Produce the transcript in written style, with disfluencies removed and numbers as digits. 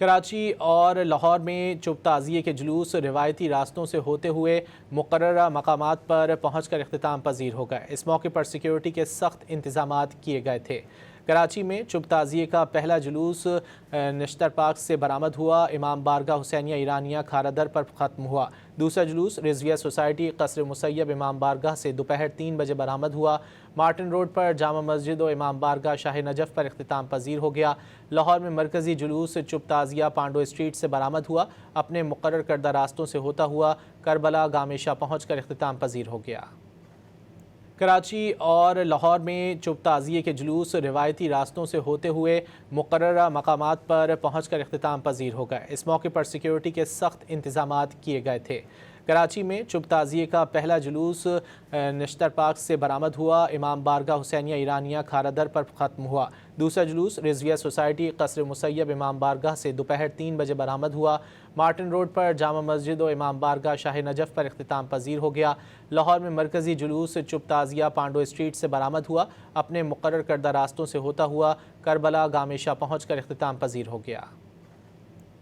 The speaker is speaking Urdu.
کراچی اور لاہور میں چپ تعزیے کے جلوس روایتی راستوں سے ہوتے ہوئے مقررہ مقامات پر پہنچ کر اختتام پذیر ہو گئے۔ اس موقع پر سیکیورٹی کے سخت انتظامات کیے گئے تھے۔ کراچی میں چپ تعزیے کا پہلا جلوس نشتر پارک سے برآمد ہوا۔ امام بارگاہ حسینیہ ایرانیہ کھارا پر ختم ہوا۔ دوسرا جلوس رضویہ سوسائٹی قصر مسیب امام بارگاہ سے دوپہر 3 بجے برآمد ہوا۔ مارٹن روڈ پر جامع مسجد و امام بارگاہ شاہ نجف پر اختتام پذیر ہو گیا۔ لاہور میں مرکزی جلوس چپ تعزیہ پانڈو اسٹریٹ سے برآمد ہوا۔ اپنے مقرر کردہ راستوں سے ہوتا ہوا کربلا گامیشہ پہنچ کر اختتام پذیر ہو گیا۔ کراچی اور لاہور میں چپ تعزیے کے جلوس روایتی راستوں سے ہوتے ہوئے مقررہ مقامات پر پہنچ کر اختتام پذیر ہو گئے۔ اس موقع پر سیکیورٹی کے سخت انتظامات کیے گئے تھے۔ کراچی میں چپ تعزیے کا پہلا جلوس نشتر پارک سے برآمد ہوا۔ امام بارگاہ حسینیہ ایرانیہ کھارا پر ختم ہوا۔ دوسرا جلوس رضویہ سوسائٹی قصر مسیب امام بارگاہ سے دوپہر 3 بجے برآمد ہوا۔ مارٹن روڈ پر جامع مسجد و امام بارگاہ شاہ نجف پر اختتام پذیر ہو گیا۔ لاہور میں مرکزی جلوس چپ تعزیہ پانڈو اسٹریٹ سے برآمد ہوا۔ اپنے مقرر کردہ راستوں سے ہوتا ہوا کربلا گامیشہ پہنچ کر اختتام پذیر ہو گیا۔